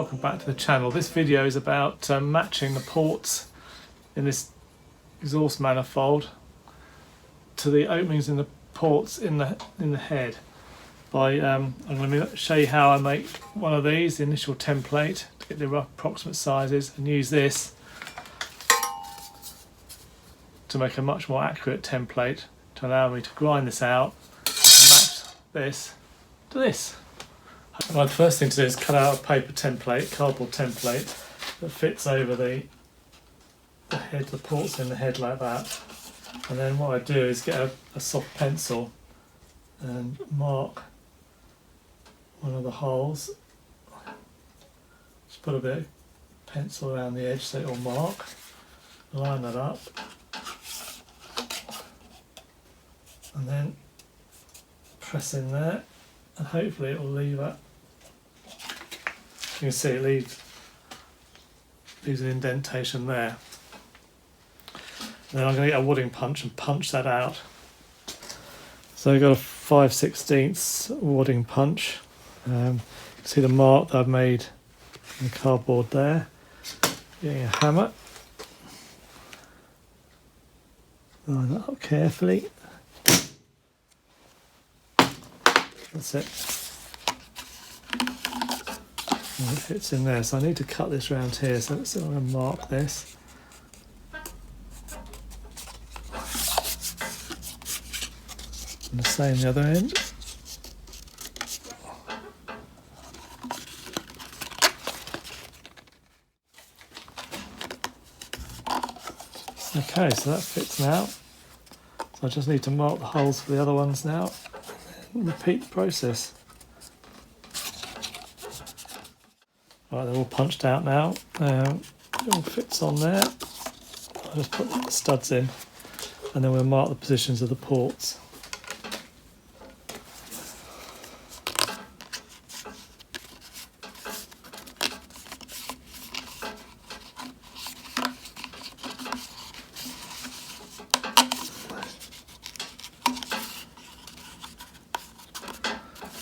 welcome back to the channel. This video is about matching the ports in this exhaust manifold to the openings in the ports in the head. I'm going to show you how I make one of these, the initial template, to get the rough approximate sizes, and use this to make a much more accurate template to allow me to grind this out and match this to this. Right, the first thing to do is cut out a paper template, cardboard template that fits over the head, the ports in the head like that. And then what I do is get a soft pencil and mark one of the holes. Just put a bit of pencil around the edge so it will mark. Line that up. And then press in there, and hopefully it will leave a, you can see it leaves an indentation there. And then I'm going to get a wooding punch and punch that out. So I've got a 5/16 wooding punch. You can see the mark that I've made in the cardboard there. Getting a hammer, line that up carefully. That's it. And it fits in there, so I need to cut this round here, so I'm going to mark this. And the same the other end. Okay, so that fits now. So I just need to mark the holes for the other ones now. Repeat the process. Right, they're all punched out now. It all fits on there. I'll just put the studs in, and then we'll mark the positions of the ports.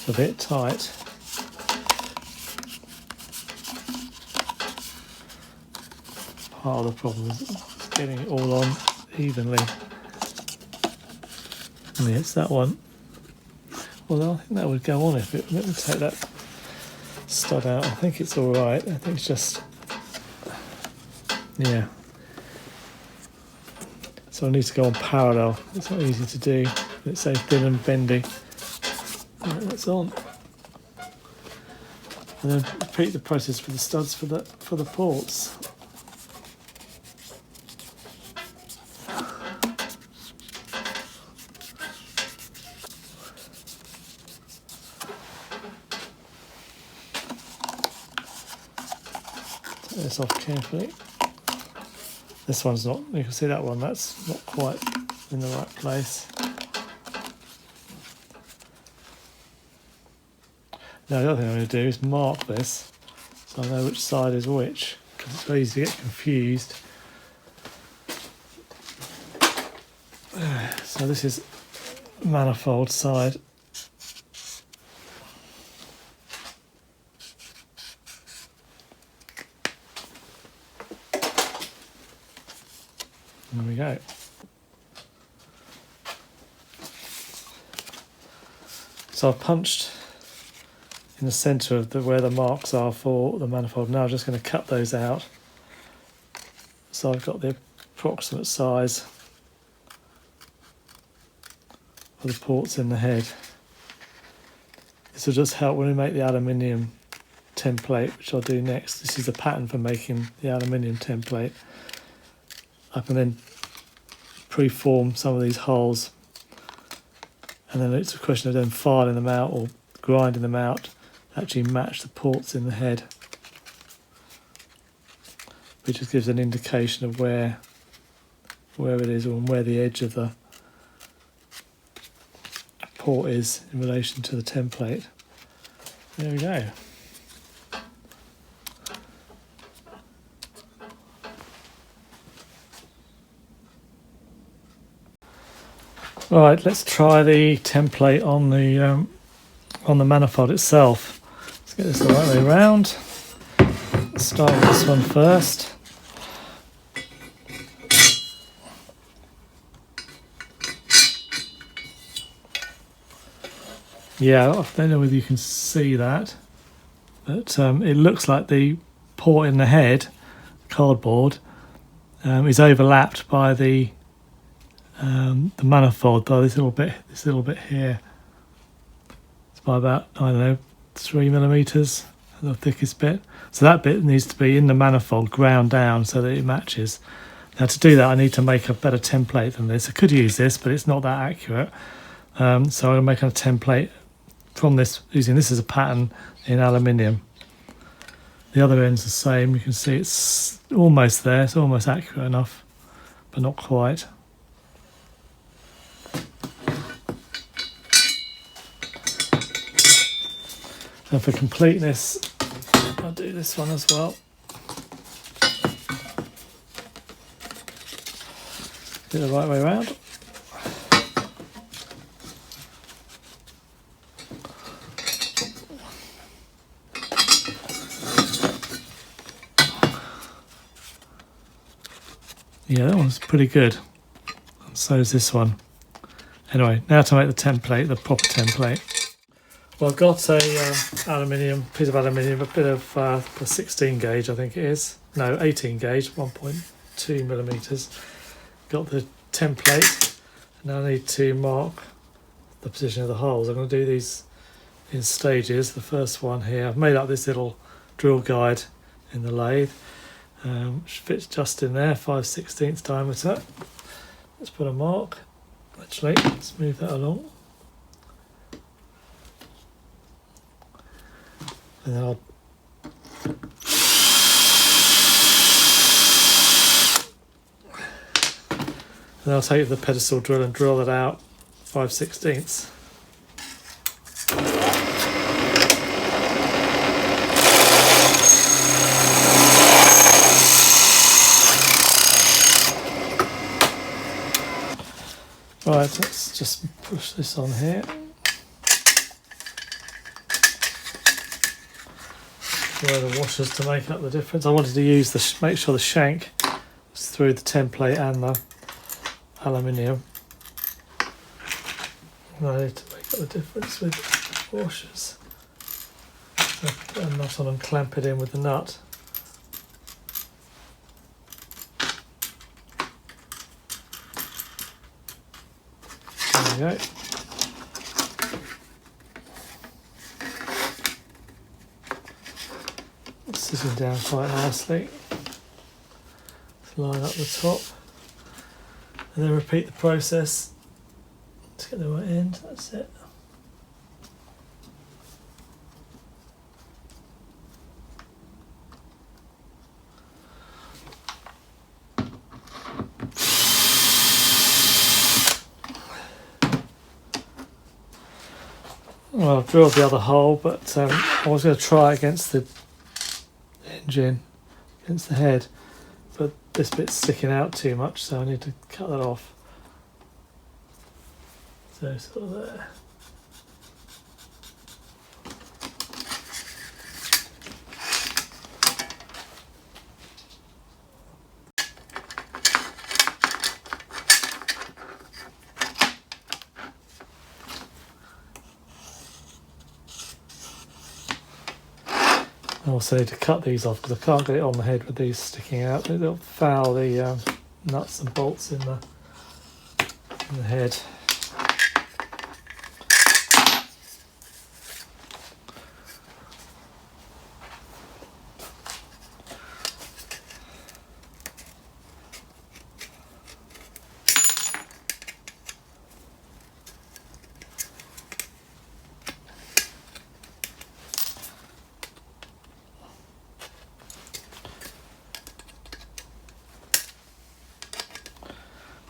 A bit tight. Part of the problem is getting it all on evenly. And it's that one. Well, I think that would go on if it. Let me take that stud out. I think it's all right. I think it's just, yeah. So I need to go on parallel. It's not easy to do. It's so thin and bendy. That's on, and then repeat the process for the studs for the ports. Take this off carefully. This one's not. You can see that one. That's not quite in the right place. Now the other thing I'm going to do is mark this so I know which side is which, because it's very easy to get confused. So this is manifold side. There we go. So I've punched in the centre of where the marks are for the manifold. Now I'm just going to cut those out. So I've got the approximate size for the ports in the head. This will just help when we make the aluminium template, which I'll do next. This is the pattern for making the aluminium template. I can then pre-form some of these holes, and then it's a question of then filing them out or grinding them out, actually match the ports in the head, which just gives an indication of where it is, or where the edge of the port is in relation to the template. There we go. Right, let's try the template on the manifold itself. Let's get this the right way around. start with this one first. Yeah, I don't know whether you can see that, but it looks like the port in the head, cardboard, is overlapped by the manifold by this little bit here. It's by about, I don't know, 3mm, the thickest bit. So that bit needs to be in the manifold, ground down so that it matches. Now to do that I need to make a better template than this. I could use this, but it's not that accurate. So I'm going to make a template from this, using this as a pattern in aluminium. The other end's the same. You can see it's almost there, it's almost accurate enough, but not quite. And for completeness, I'll do this one as well. Do it the right way around. Yeah, that one's pretty good. And so is this one. Anyway, now to make the template, the proper template. Well, I've got a piece of aluminium, a bit of a 16 gauge, I think it is. No, 18 gauge, 1.2mm. Got the template. Now I need to mark the position of the holes. I'm going to do these in stages. The first one here, I've made up this little drill guide in the lathe. Which fits just in there, 5/16 diameter. Let's put a mark. Actually, let's move that along. And then I'll take the pedestal drill and drill it out 5/16. Right, let's just push this on here. Where the washers to make up the difference. I wanted to use make sure the shank was through the template and the aluminium. And I need to make up the difference with washers. So put a nut on and clamp it in with the nut. There we go. It's sitting down quite nicely. Let's line up the top and then repeat the process to get the right end. That's it. Well, I've drilled the other hole, but I was going to try against the engine, against the head, but this bit's sticking out too much, so I need to cut that off. So sort of there. I also need to cut these off because I can't get it on the head with these sticking out. They'll foul the nuts and bolts in the head.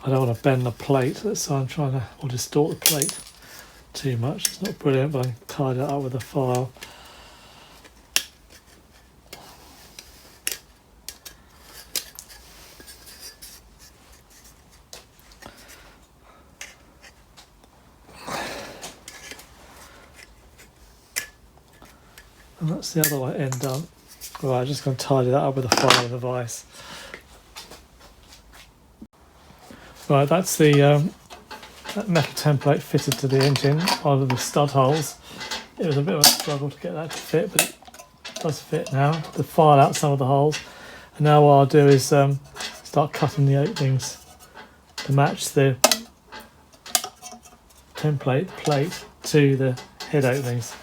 I don't want to bend the plate, so I'm trying to, or distort the plate too much. It's not brilliant, but I tied it up with a file. And that's the other end done. Right, I'm just going to tidy that up with a file and a vise. Right, that's the that metal template fitted to the engine out of the stud holes. It was a bit of a struggle to get that to fit, but it does fit now. To file out some of the holes, and now what I'll do is start cutting the openings to match the template plate to the head openings.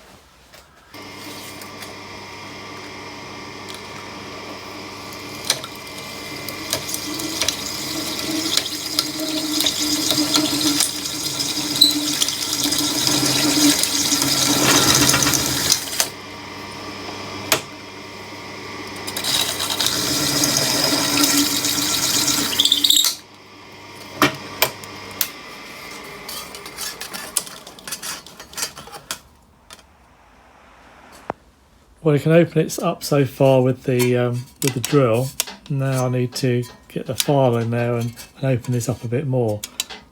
Well, you can open it up so far with the drill. Now I need to get the file in there and open this up a bit more.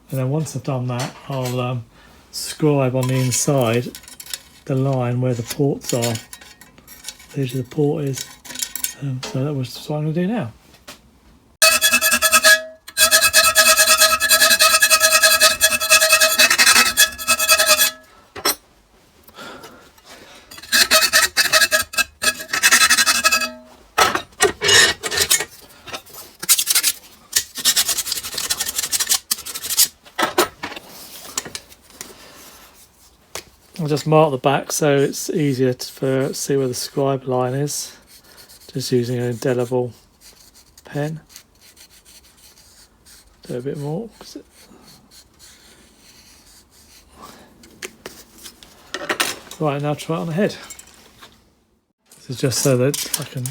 And then once I've done that, I'll scribe on the inside the line where the ports are. The edge of the port is. So that was what I'm going to do now. I'll just mark the back so it's easier to see where the scribe line is, just using an indelible pen. Do a bit more. Right, now try it on the head. This is just so that I can.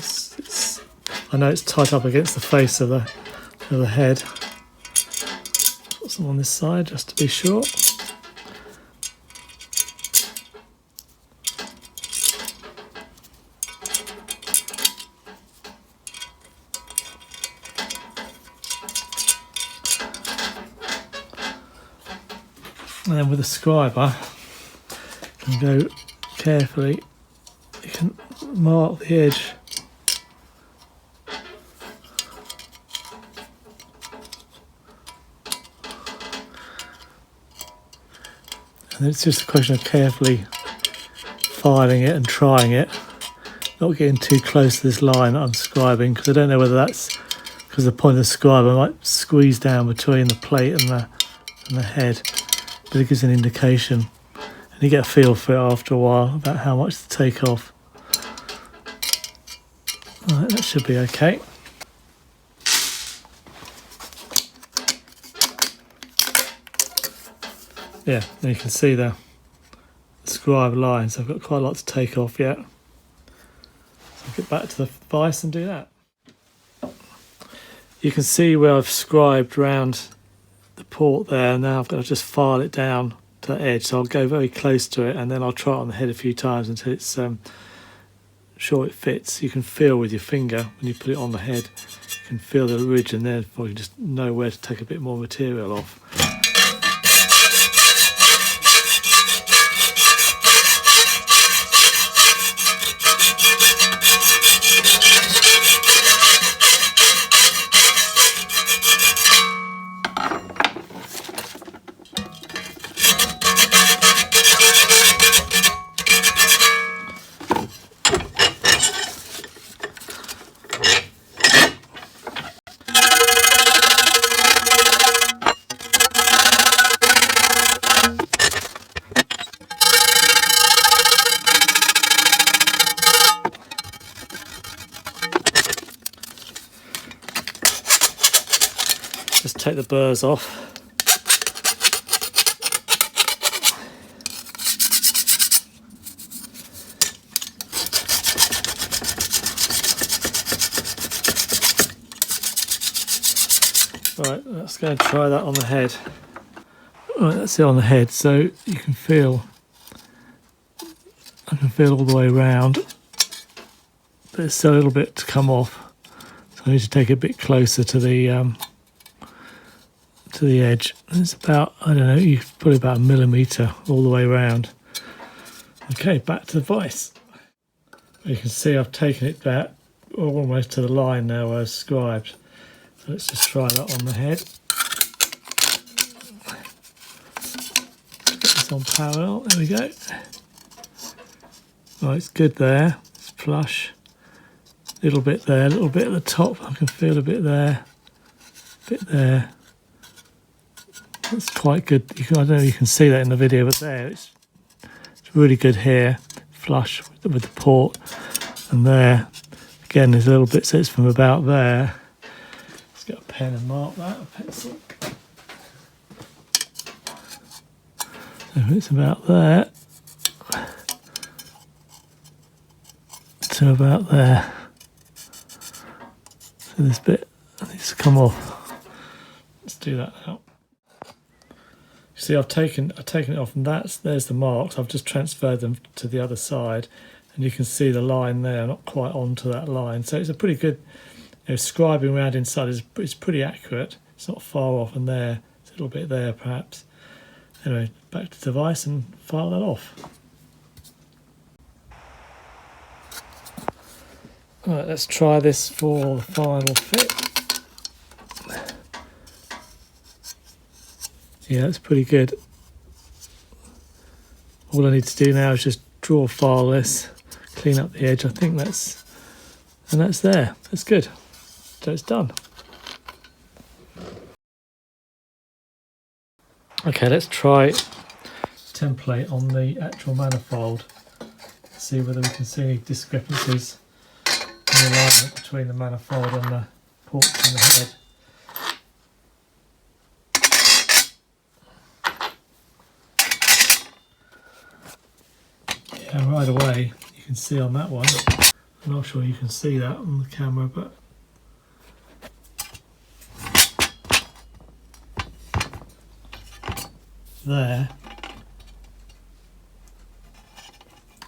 I know it's tight up against the face of the head. Put some on this side just to be sure. And then with a scriber, you can go carefully, you can mark the edge. And it's just a question of carefully filing it and trying it, not getting too close to this line that I'm scribing, because I don't know whether that's because the point of the scriber might squeeze down between the plate and the head. But it gives an indication, and you get a feel for it after a while about how much to take off. Right, that should be okay. Yeah, and you can see the scribe lines. I've got quite a lot to take off yet. So I'll get back to the vise and do that. You can see where I've scribed round the port there. Now I've got to just file it down to the edge, so I'll go very close to it and then I'll try it on the head a few times until it's sure it fits. You can feel with your finger when you put it on the head, you can feel the ridge, and then you just know where to take a bit more material off. Just take the burrs off. Right, let's go and try that on the head. Right, that's it on the head, so you can feel, I can feel all the way around, but it's still a little bit to come off, so I need to take it a bit closer to the edge. It's about, I don't know, probably about 1 millimetre all the way around. Okay, back to the vise. You can see I've taken it back almost to the line now where I scribed. So let's just try that on the head. Get this on parallel, there we go. Right, it's good there, it's flush. A little bit there, a little bit at the top, I can feel a bit there, a bit there. That's quite good. I don't know if you can see that in the video, but there, it's really good here, flush with the port. And there, again, there's a little bit, so it's from about there. Let's get a pen and mark that, a pencil. So it's about there to about there. So this bit needs to come off. Let's do that now. You see, I've taken it off, and there's the marks. I've just transferred them to the other side, and you can see the line there, not quite onto that line. So it's a pretty good, scribing around inside is pretty accurate. It's not far off, and there, it's a little bit there perhaps. Anyway, back to the device and file that off. Right, let's try this for the final fit. Yeah, that's pretty good. All I need to do now is just draw file this, clean up the edge. I think that's there. That's good. So it's done. Okay, let's try template on the actual manifold. See whether we can see any discrepancies in the alignment between the manifold and the ports in the head. Yeah, right away you can see on that one. I'm not sure you can see that on the camera, but there,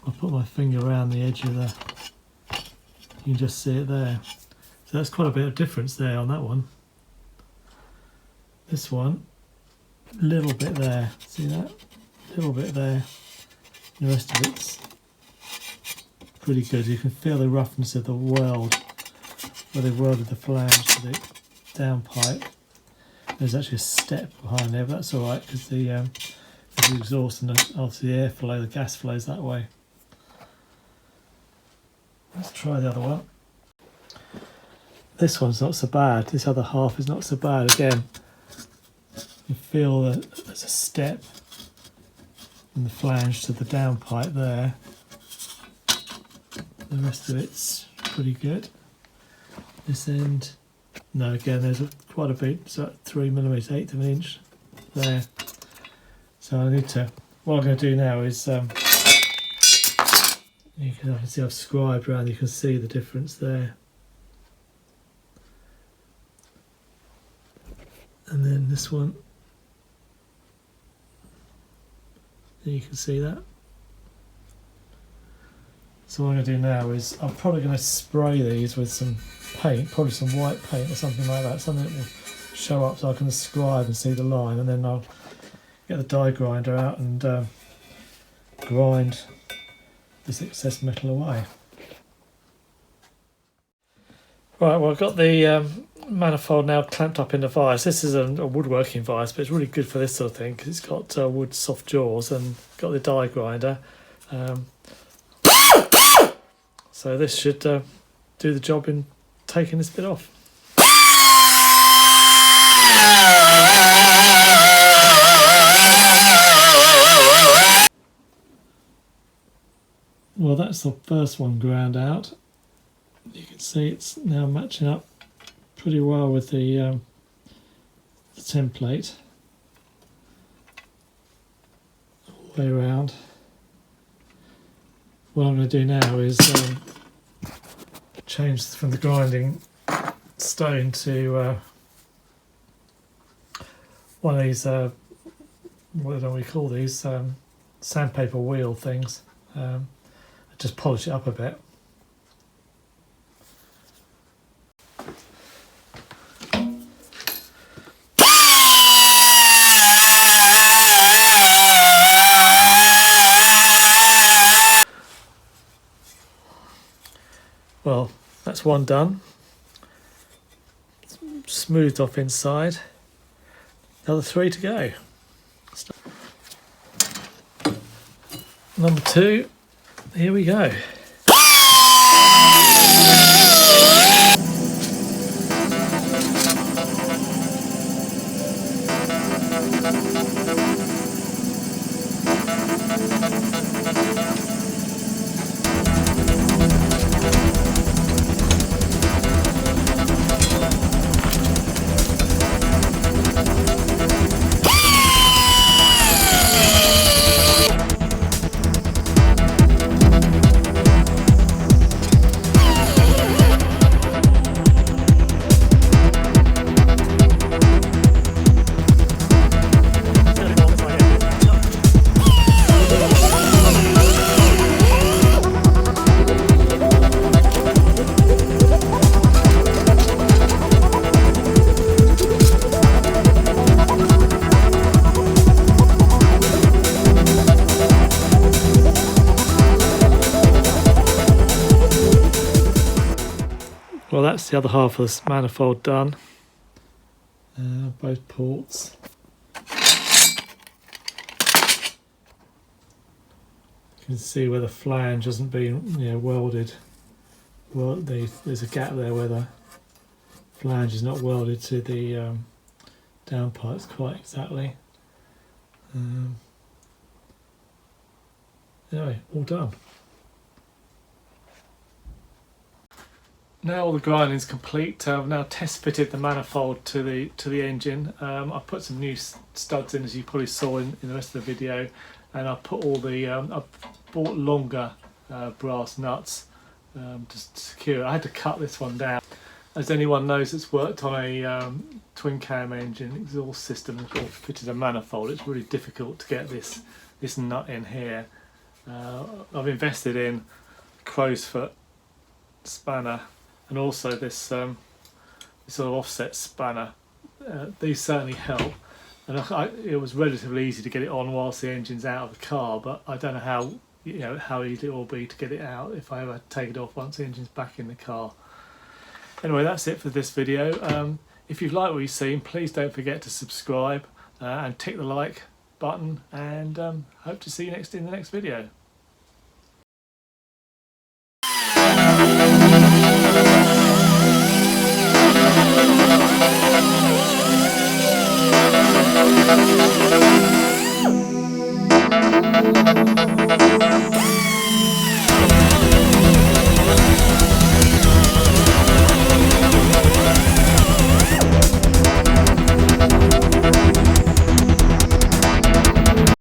I'll put my finger around the edge of the, you can just see it there. So that's quite a bit of difference there on that one. This one, a little bit there, see that? A little bit there. The rest of it's pretty good. You can feel the roughness of the weld, where they welded the flange to the downpipe. There's actually a step behind there, but that's alright because the exhaust and obviously the airflow, the gas flows that way. Let's try the other one. This one's not so bad. This other half is not so bad. Again, you feel that there's a step from the flange to the downpipe there. The rest of it's pretty good. This end, no, again, there's quite a bit, so 3mm, 1/8 of an inch there. So I need to, what I'm going to do now is, I can see I've scribed around, you can see the difference there. And then this one, you can see that. So what I'm going to do now is I'm probably going to spray these with some paint, probably some white paint or something like that, something that will show up so I can scribe and see the line, and then I'll get the die grinder out and grind this excess metal away. Right, well, I've got the manifold now clamped up in the vise. This is a woodworking vise, but it's really good for this sort of thing because it's got wood soft jaws and got the die grinder. So this should do the job in taking this bit off. Well, that's the first one ground out. You can see it's now matching up pretty well with the template all the way around. What I'm going to do now is change from the grinding stone to one of these, what do we call these, sandpaper wheel things. Just polish it up a bit. Well, That's one done. Smoothed off inside. Another 3 to go. Number 2, here we go. Well, that's the other half of this manifold done. Both ports. You can see where the flange hasn't been, welded. Well, there's a gap there where the flange is not welded to the downpipes quite exactly. Anyway, all done. Now all the grinding is complete. I've now test fitted the manifold to the engine. I put some new studs in, as you probably saw in the rest of the video, and I put all the I bought longer brass nuts to secure it. I had to cut this one down. As anyone knows that's worked on a twin cam engine exhaust system or fitted a manifold, it's really difficult to get this nut in here. I've invested in crow's foot spanner and also this sort of offset spanner. These certainly help, and it was relatively easy to get it on whilst the engine's out of the car, but I don't know how easy it will be to get it out if I ever take it off once the engine's back in the car. Anyway, that's it for this video. If you've liked what you've seen, please don't forget to subscribe and tick the like button, and hope to see you in the next video.